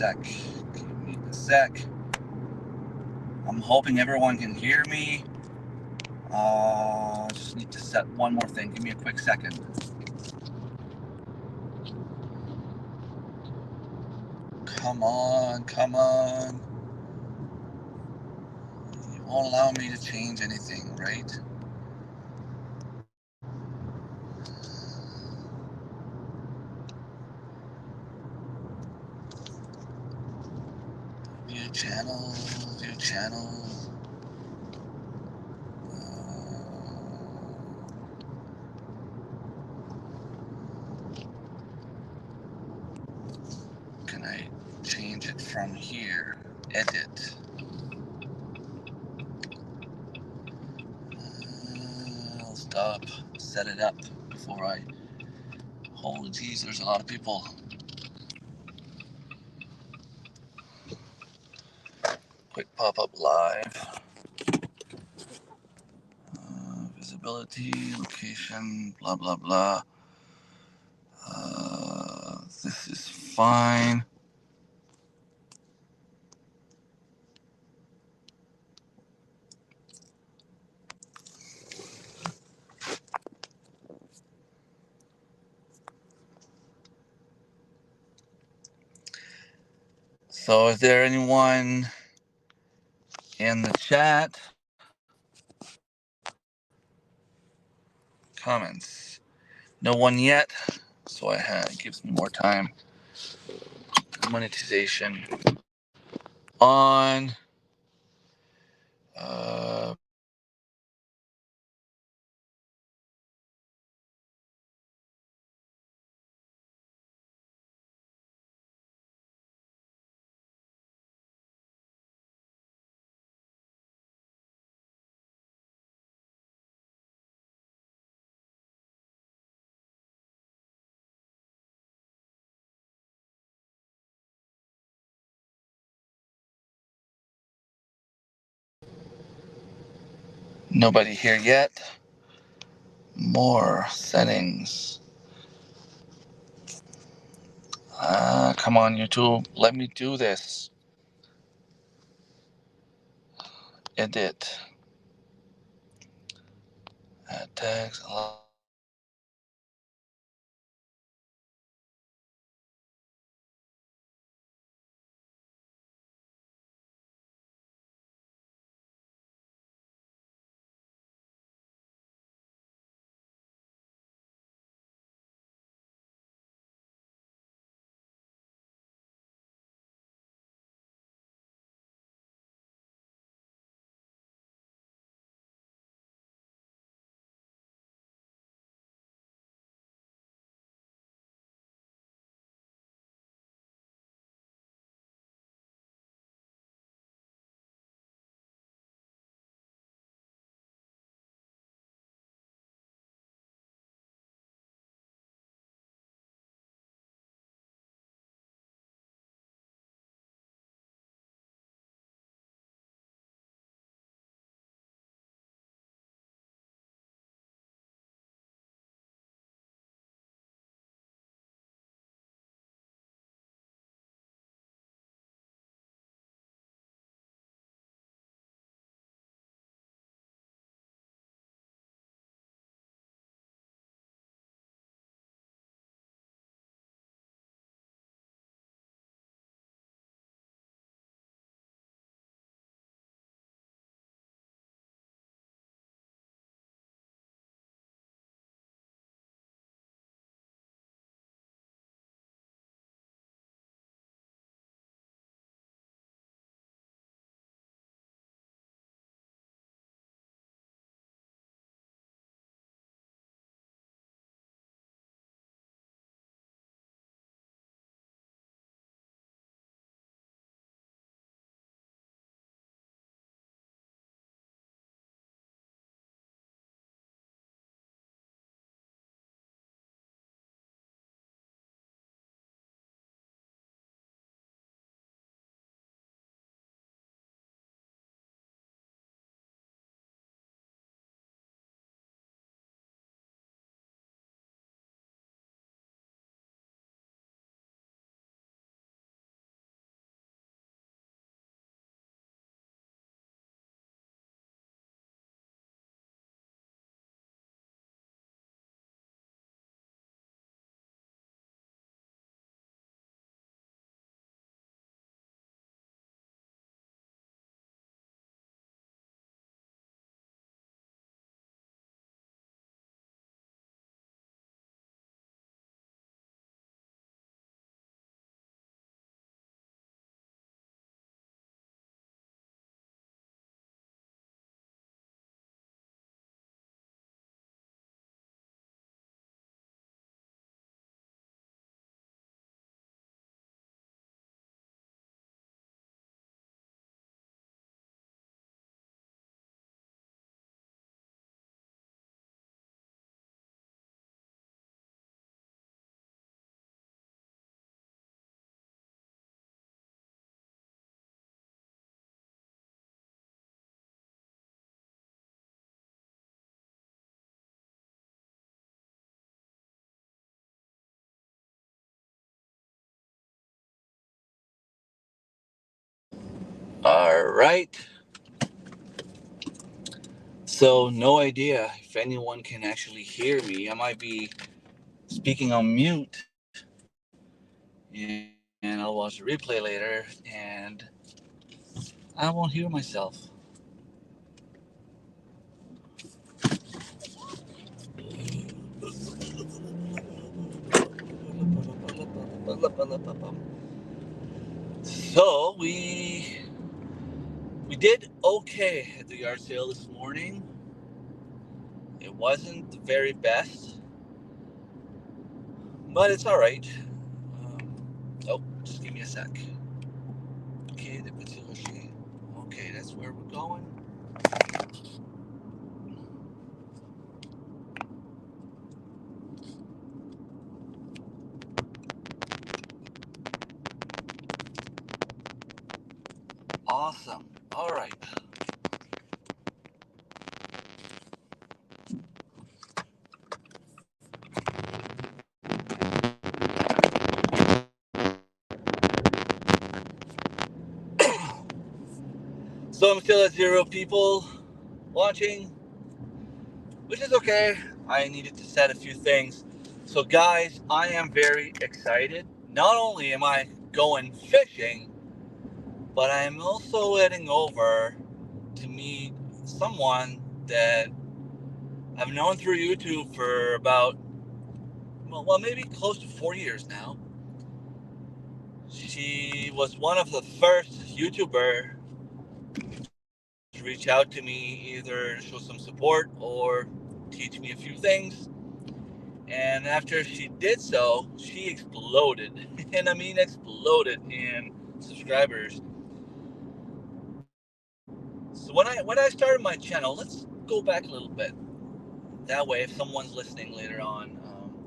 sec. Give me a sec. I'm hoping everyone can hear me. Just need to set one more thing. Give me a quick second. Come on, come on. You won't allow me to change anything, right? View channel, view channel. Can I change it from here? Edit. I'll stop, set it up before I. Holy jeez, there's a lot of people. Quick pop up live. Visibility, location, blah blah blah. This is fine. So, is there anyone in the chat? Comments? No one yet. So it gives me more time. Monetization on. Nobody here yet. More settings. Come on, YouTube. Let me do this. Edit. Add tags. All right. So, no idea if anyone can actually hear me. I might be speaking on mute, and I'll watch the replay later, and I won't hear myself. So, we did okay at the yard sale this morning. It wasn't the very best, but it's all right. Just give me a sec. Okay, okay, that's where we're going. Awesome. All right. So I'm still at 0 people watching, which is okay. I needed to set a few things. So, guys, I am very excited. Not only am I going fishing, but I am also heading over to meet someone that I've known through YouTube for about, well, maybe close to 4 years now. She was one of the first YouTuber to reach out to me, either show some support or teach me a few things. And after she did so, she exploded. And I mean exploded in subscribers. So when I started my channel, let's go back a little bit. That way, if someone's listening later on,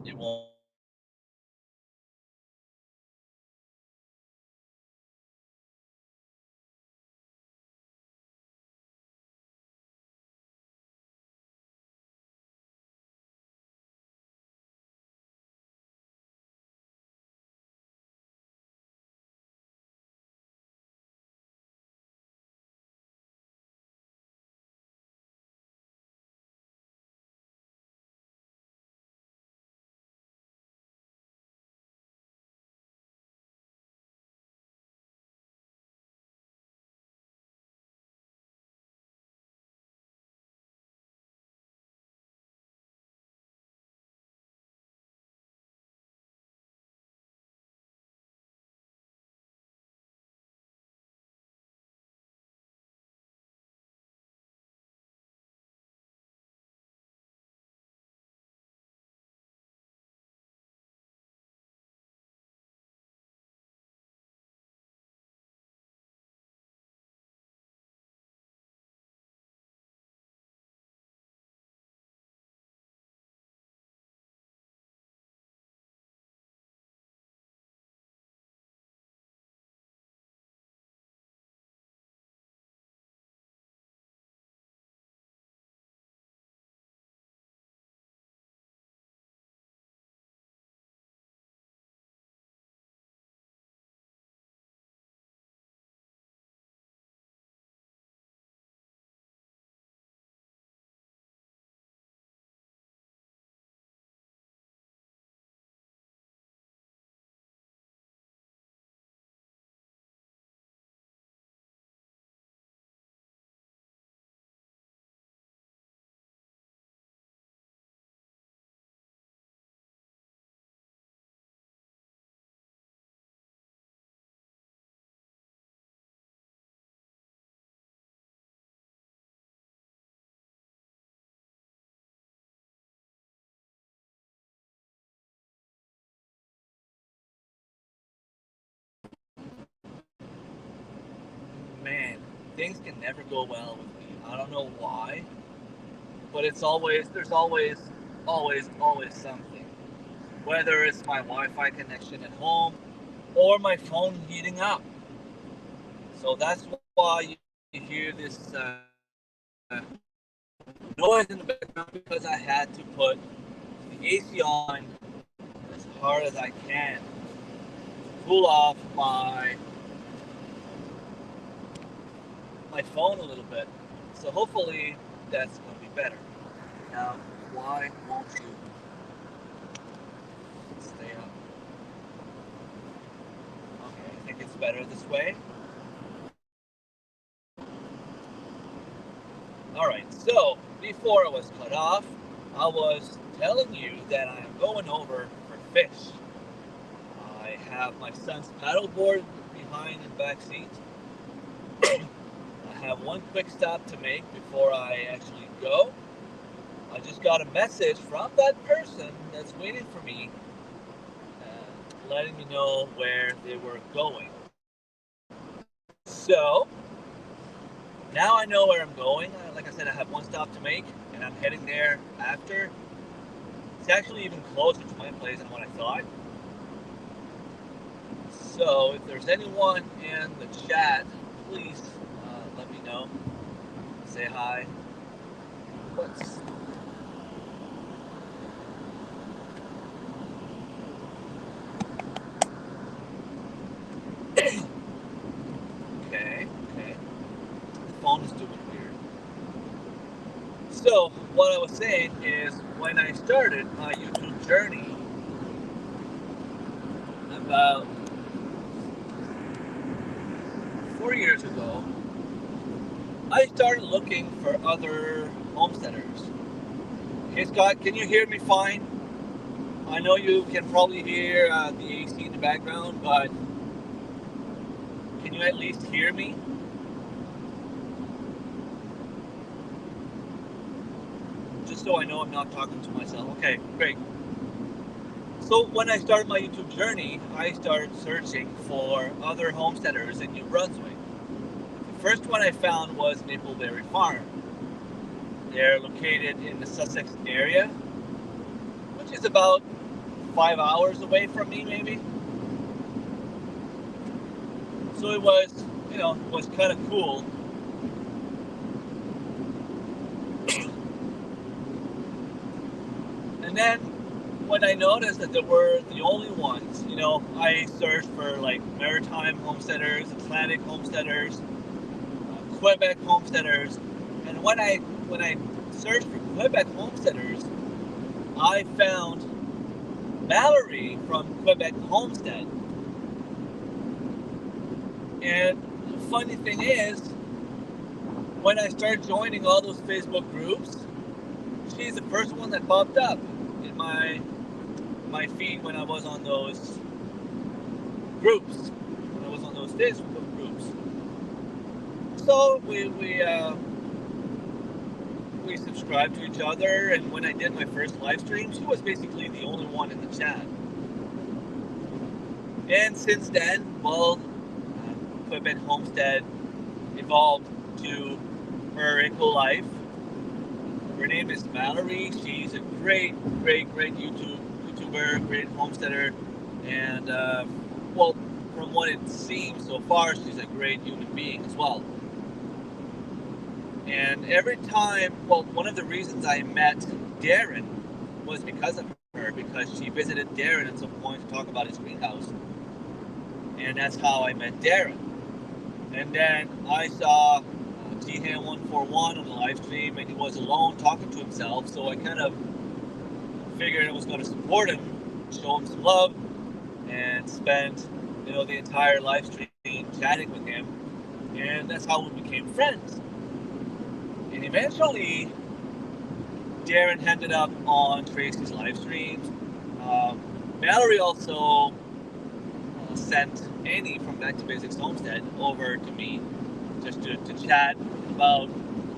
it won't be too long. Man, things can never go well with me. I don't know why, but there's always something. Whether it's my Wi-Fi connection at home or my phone heating up. So that's why you hear this noise in the background, because I had to put the AC on as hard as I can to cool off my my phone a little bit. So hopefully that's going to be better. Now, why won't you stay up? Okay, I think it's better this way. Alright, so before I was cut off, I was telling you that I am going over for fish. I have my son's paddleboard behind in the back seat. I have one quick stop to make before I actually go. I just got a message from that person that's waiting for me, letting me know where they were going. So now I know where I'm going. Like I said, I have one stop to make, and I'm heading there after. It's actually even closer to my place than what I thought. So if there's anyone in the chat, please let me know. Say hi. What's okay? Okay. The phone is doing weird. So what I was saying is, when I started my YouTube journey about 4 years ago, I started looking for other homesteaders. Hey Scott, can you hear me fine? I know you can probably hear the AC in the background, but can you at least hear me? Just so I know I'm not talking to myself. Okay, great. So when I started my YouTube journey, I started searching for other homesteaders in New Brunswick. The first one I found was Mapleberry Farm. They're located in the Sussex area, which is about 5 hours away from me, maybe. So it was, it was kind of cool. And then when I noticed that they were the only ones, I searched for like maritime homesteaders, Atlantic homesteaders, Quebec homesteaders, and when I searched for Quebec homesteaders, I found Mallory from Quebec Homestead. And the funny thing is, when I started joining all those Facebook groups, she's the first one that popped up in my feed when I was on those groups, when I was on those Facebook groups. So we subscribed to each other, and when I did my first live stream, she was basically the only one in the chat. And since then, well, Quebec Homestead evolved to her eco life. Her name is Mallory. She's a great YouTuber, great homesteader, and well, from what it seems so far, she's a great human being as well. And every time, well, one of the reasons I met Darren was because of her, because she visited Darren at some point to talk about his greenhouse. And that's how I met Darren. And then I saw T-Ham141 on the live stream, and he was alone talking to himself, so I kind of figured I was going to support him, show him some love, and spend, the entire live stream chatting with him. And that's how we became friends. And eventually, Darren ended up on Tracy's live streams. Mallory also sent Annie from Back to Basics Homestead over to me just to chat about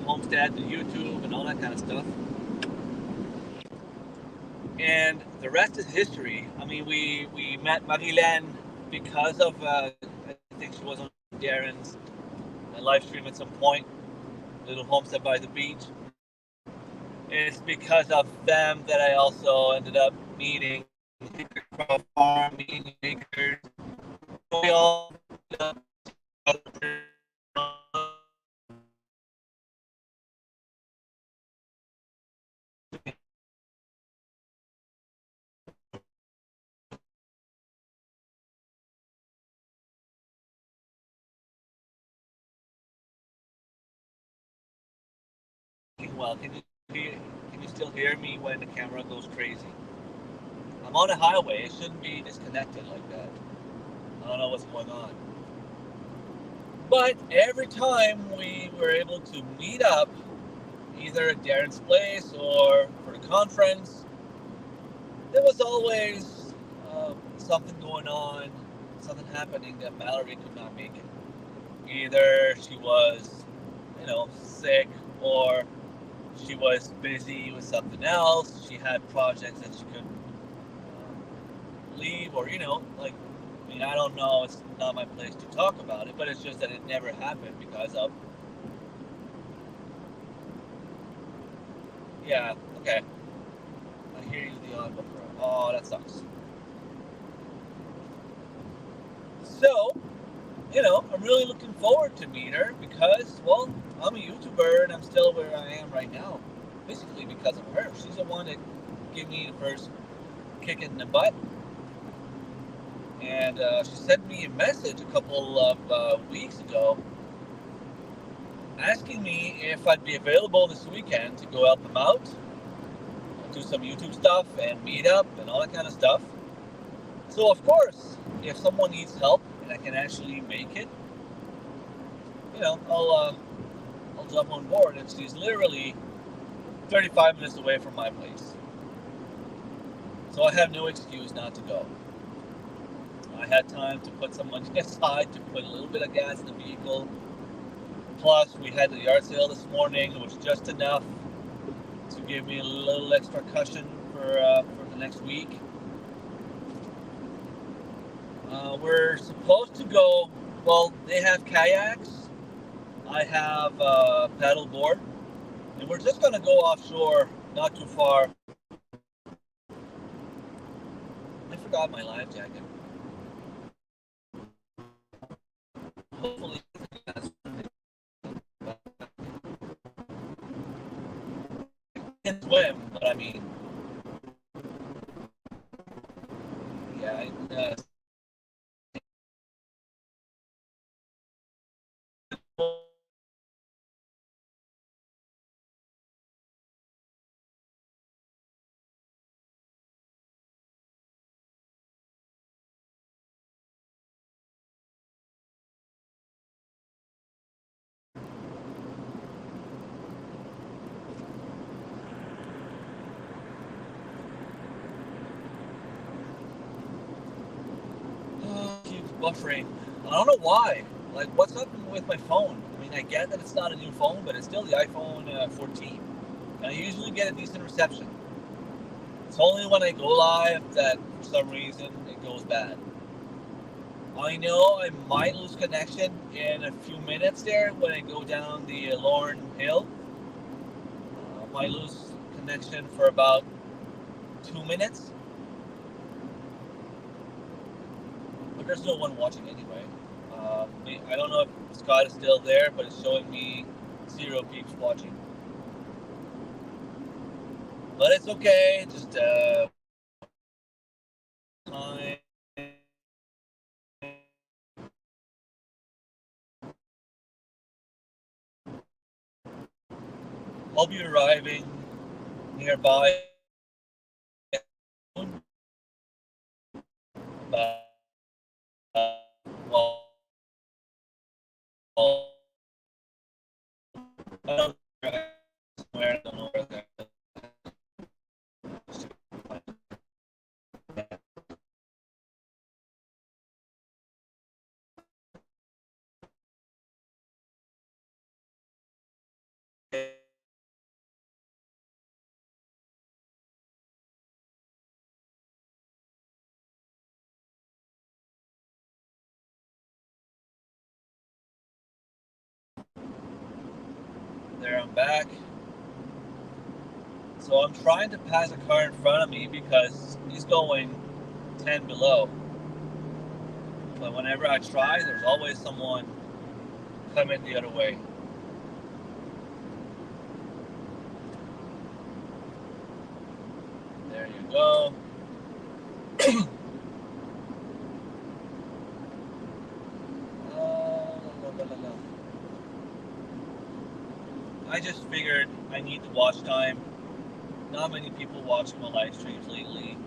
Homestead, the YouTube, and all that kind of stuff. And the rest is history. I mean, we met Marilyn because of, I think she was on Darren's live stream at some point, Little Homestead by the Beach. It's because of them that I also ended up meeting Hickory Farm, meeting makers. We all well. Can you still hear me when the camera goes crazy? I'm on a highway. It shouldn't be disconnected like that. I don't know what's going on. But every time we were able to meet up, either at Darren's place or for the conference, there was always something going on, something happening that Mallory could not make it. Either she was, sick, or she was busy with something else. She had projects that she couldn't leave, or I don't know. It's not my place to talk about it, but it's just that it never happened because of. Yeah. Okay. I hear you, the odd buffer. Oh, that sucks. So, I'm really looking forward to meet her because, well, I'm a YouTuber and I'm still where I am right now, basically because of her. She's the one that gave me the first kick in the butt. And she sent me a message a couple of weeks ago asking me if I'd be available this weekend to go help them out, do some YouTube stuff and meet up and all that kind of stuff. So, of course, if someone needs help and I can actually make it, I'll jump on board. And she's literally 35 minutes away from my place. So I have no excuse not to go. I had time to put some money aside to put a little bit of gas in the vehicle. Plus, we had the yard sale this morning. It was just enough to give me a little extra cushion for the next week. We're supposed to go, well, they have kayaks. I have a paddle board. And we're just going to go offshore, not too far. I forgot my life jacket. Hopefully, I can swim, but I mean, yeah, keeps buffering. I don't know why. Like, what's up with my phone? I mean, I get that it's not a new phone, but it's still the iPhone 14. And I usually get a decent reception. It's only when I go live that, for some reason, it goes bad. I know I might lose connection in a few minutes there when I go down the Lorne Hill. I might lose connection for about 2 minutes. But there's no one watching anyway. I don't know if Scott is still there, but it's showing me 0 peeps watching. But it's okay. Just time. I'll be arriving nearby. Well, I don't know where there I'm back. So I'm trying to pass a car in front of me because he's going 10 below. But whenever I try, there's always someone coming the other way. There you go. I I just figured I need the watch time. Not many people watching my live streams lately.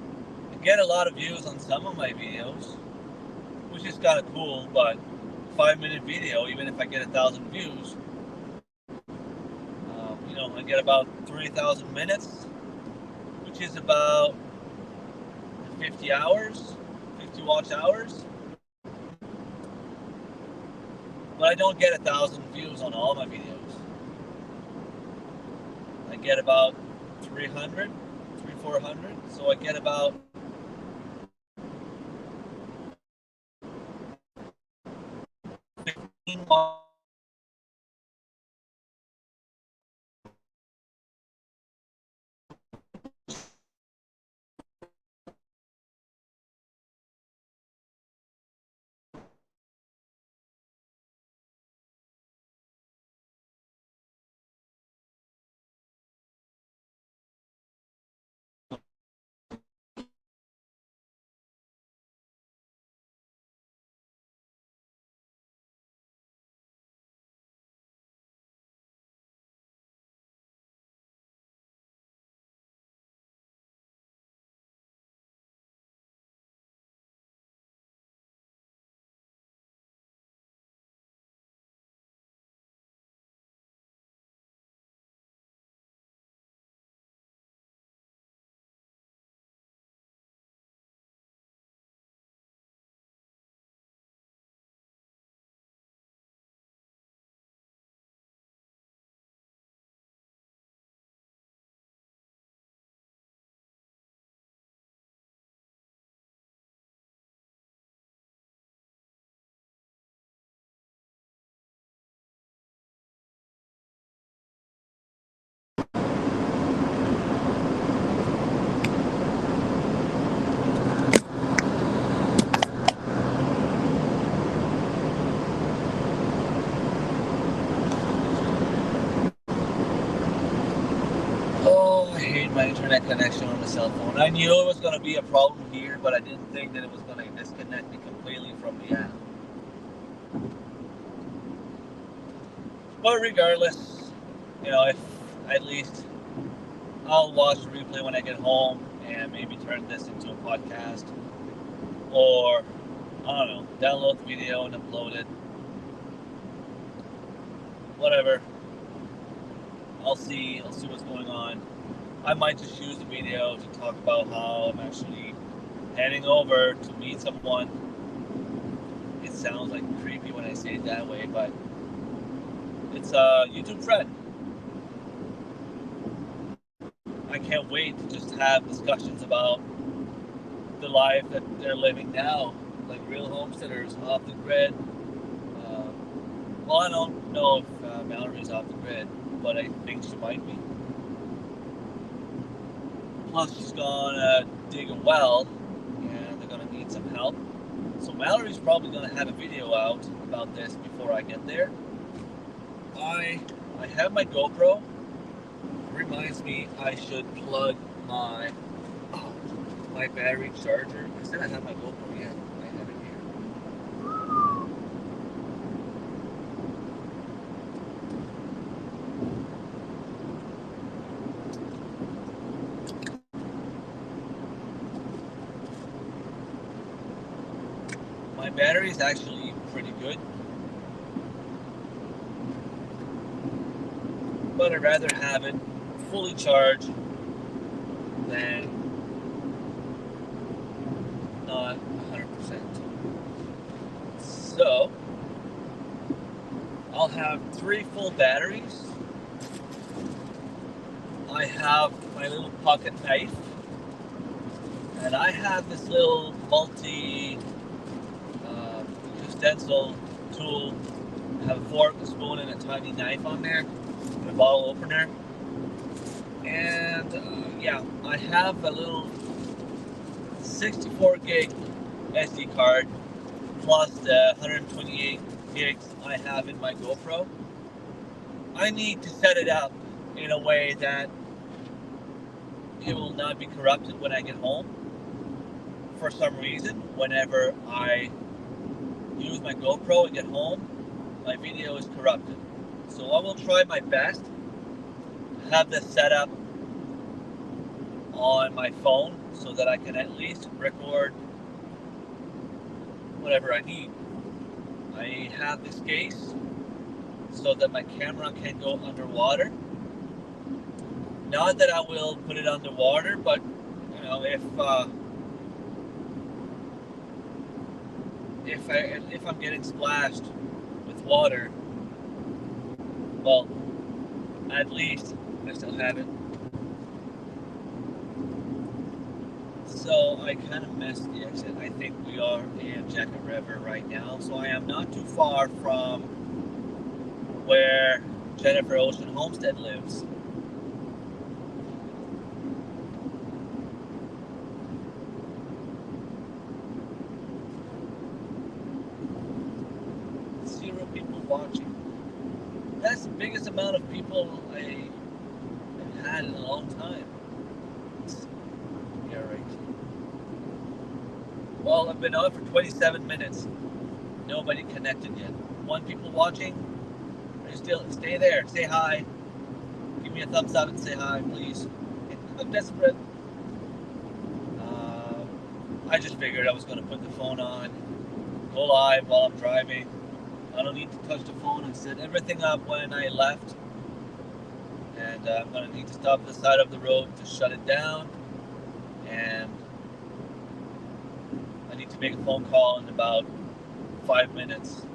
I get a lot of views on some of my videos, which is kind of cool, but 5-minute video, even if I get 1,000 views, I get about 3,000 minutes, which is about 50 hours, 50 watch hours. But I don't get 1,000 views on all my videos. I get about 300, 400. So I get about 15 my internet connection on the cell phone. I knew it was going to be a problem here, but I didn't think that it was going to disconnect me completely from the app. But regardless, if at least I'll watch the replay when I get home and maybe turn this into a podcast, or I don't know, download the video and upload it. Whatever. I'll see what's going on. I might just use the video to talk about how I'm actually heading over to meet someone. It sounds like creepy when I say it that way, but it's a YouTube friend. I can't wait to just have discussions about the life that they're living now, like real homesteaders off the grid. Well, I don't know if Mallory's off the grid, but I think she might be. Plus, she's gonna dig a well, and they're gonna need some help. So Mallory's probably gonna have a video out about this before I get there. I have my GoPro. Reminds me I should plug my battery charger. I said I have my GoPro. Yeah, I have it here. My battery is actually pretty good, but I'd rather have it fully charged than not 100%. So I'll have 3 full batteries. I have my little pocket knife, and I have this little utensil tool. I have a fork, a spoon, and a tiny knife on there, and a bottle opener. And I have a little 64 gig SD card plus the 128 gigs I have in my GoPro. I need to set it up in a way that it will not be corrupted when I get home. For some reason, whenever I use my GoPro and get home, my video is corrupted. So I will try my best have this set up on my phone so that I can at least record whatever I need. I have this case so that my camera can go underwater. Not that I will put it underwater, but you know, if I'm getting splashed with water, well, at least I still have it. So I kind of missed the exit. I think we are in Jacket River right now, so I am not too far from where Jennifer Ocean Homestead lives. Zero people watching. That's the biggest amount of people I have had in a long time. Yeah, right. Well, I've been on for 27 minutes. Nobody connected yet. One people watching. Are you still stay there? Say hi. Give me a thumbs up and say hi, please. I'm desperate. I just figured I was going to put the phone on, go live while I'm driving. I don't need to touch the phone. I set everything up when I left. And I'm going to need to stop at the side of the road to shut it down. And I need to make a phone call in about 5 minutes.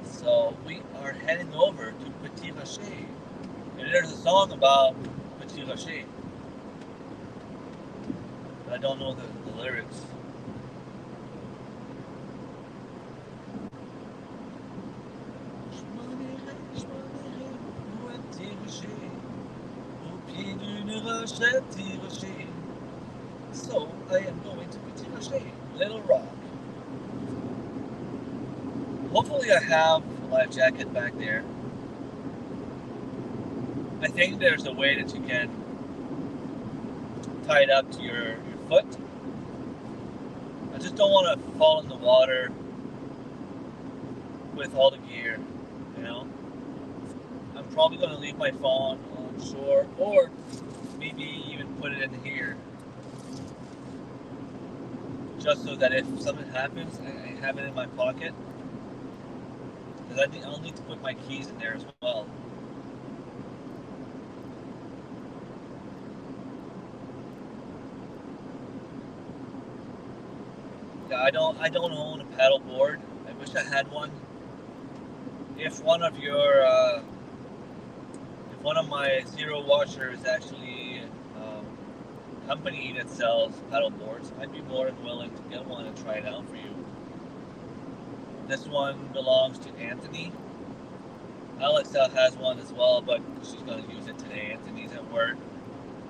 So we are heading over to Petit Rocher. And there's a song about Petit Rocher. But I don't know the lyrics. So I am going to Petit Rocher, Little Rock. Hopefully I have a life jacket back there. I think there's a way that you can tie it up to your foot. I just don't want to fall in the water with all the gear, you know. I'm probably going to leave my phone on shore or maybe even put it in here. Just so that if something happens, I have it in my pocket. Because I'll need to put my keys in there as well. Yeah, I don't own a paddle board. I wish I had one. If one of my Zero watchers actually company that sells paddle boards, I'd be more than willing to get one and try it out for you. This one belongs to Anthony. Alexa has one as well, but she's going to use it today. Anthony's at work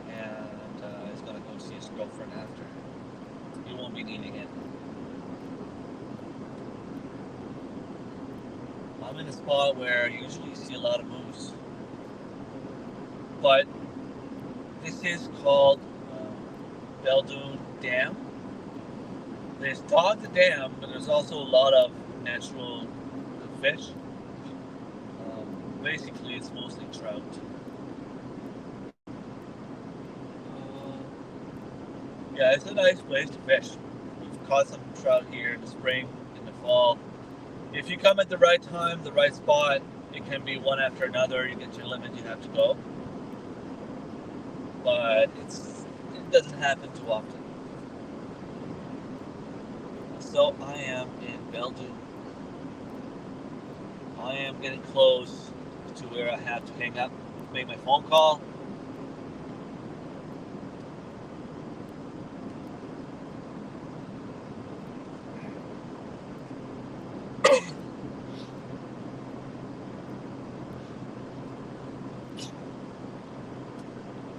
and is going to go see his girlfriend after. He won't be needing it. I'm in a spot where I usually see a lot of moose, but this is called Belledune Dam. There's Todd the Dam, but there's also a lot of natural fish. Basically, it's mostly trout. Yeah, it's a nice place to fish. We've caught some trout here in the spring, in the fall. If you come at the right time, the right spot, it can be one after another. You get your limit, you have to go. But it doesn't happen too often. So I am in Belgium. I am getting close to where I have to hang up, make my phone call.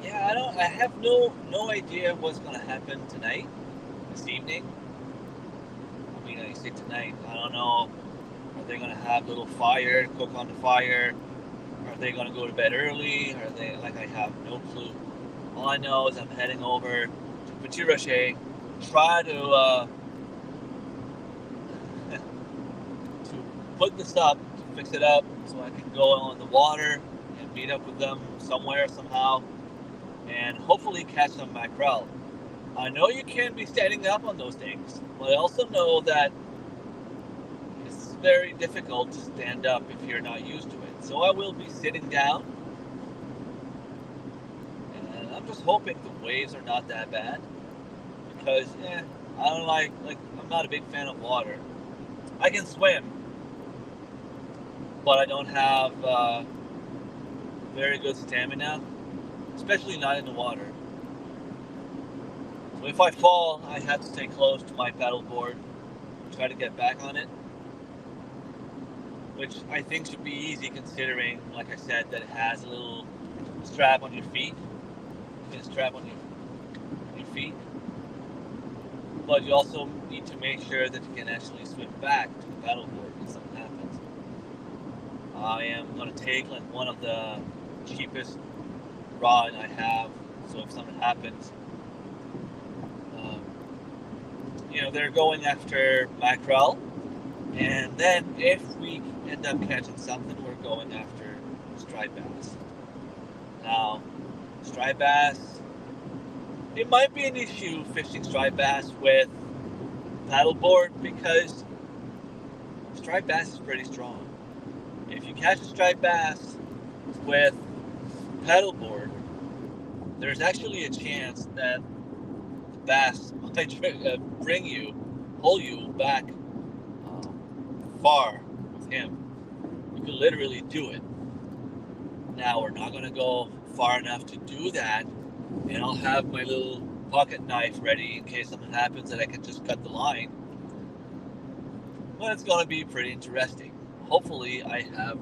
Yeah, I have no idea what's gonna happen tonight, this evening. I mean, I say tonight, I don't know. Are they gonna have a little fire, cook on the fire? Are they gonna go to bed early? Are they I have no clue. All I know is I'm heading over to Petit Rocher, try to to put this up, to fix it up, so I can go on the water and meet up with them somewhere, somehow, and hopefully catch some mackerel. I know you can be standing up on those things, but I also know that it's very difficult to stand up if you're not used to it. So I will be sitting down, and I'm just hoping the waves are not that bad, because I don't like I'm not a big fan of water. I can swim, but I don't have very good stamina, especially not in the water. So if I fall, I have to stay close to my paddleboard, try to get back on it, which I think should be easy considering, like I said, that it has a little strap on your feet. You can strap on your feet, but you also need to make sure that you can actually swim back to the paddleboard if something happens. I am going to take like one of the cheapest rod I have, so if something happens, they're going after mackerel, and then if we end up catching something, we're going after striped bass. Now, striped bass, it might be an issue fishing striped bass with paddleboard because striped bass is pretty strong. If you catch a striped bass with paddleboard, there's actually a chance that the bass might pull you back far with him. You can literally do it. Now, we're not going to go far enough to do that, and I'll have my little pocket knife ready in case something happens and I can just cut the line. But it's going to be pretty interesting. Hopefully, I have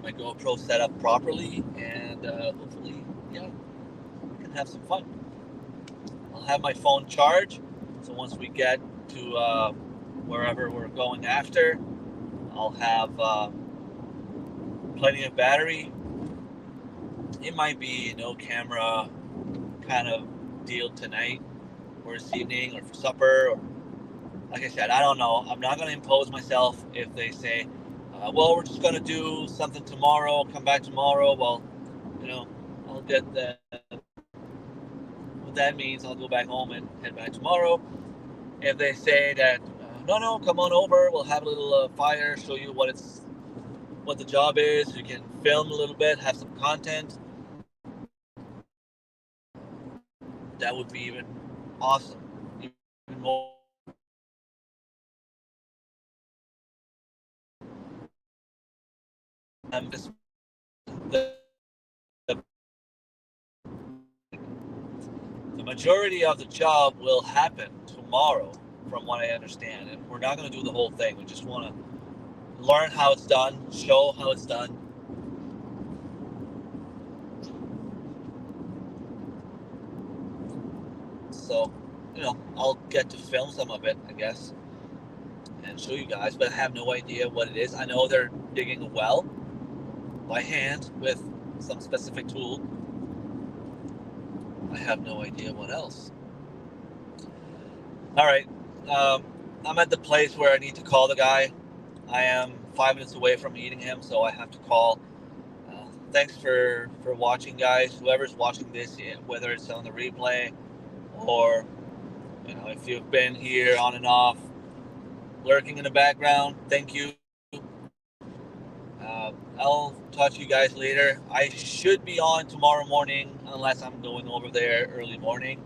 my GoPro set up properly, and hopefully, we can have some fun. I'll have my phone charged, so once we get to wherever we're going after, I'll have plenty of battery. It might be no camera kind of deal tonight or this evening or for supper, or like I said, I don't know. I'm not going to impose myself if they say, well, we're just going to do something tomorrow, come back tomorrow. Well, I'll get that. What that means, I'll go back home and head back tomorrow. If they say that, no, come on over, we'll have a little fire, show you what the job is, you can film a little bit, have some content, that would be even awesome. Even more. Just the majority of the job will happen tomorrow, from what I understand, and we're not going to do the whole thing. We just want to learn how it's done, show how it's done. So, I'll get to film some of it, I guess, and show you guys, but I have no idea what it is. I know they're digging a well by hand with some specific tool. I have no idea what else. All right, I'm at the place where I need to call the guy. I am 5 minutes away from meeting him, so I have to call. Thanks for watching, guys. Whoever's watching this, whether it's on the replay or if you've been here on and off, lurking in the background, thank you. I'll talk to you guys later. I should be on tomorrow morning unless I'm going over there early morning.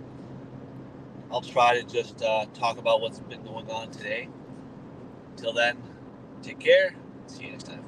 I'll try to just talk about what's been going on today. Till then, take care. See you next time.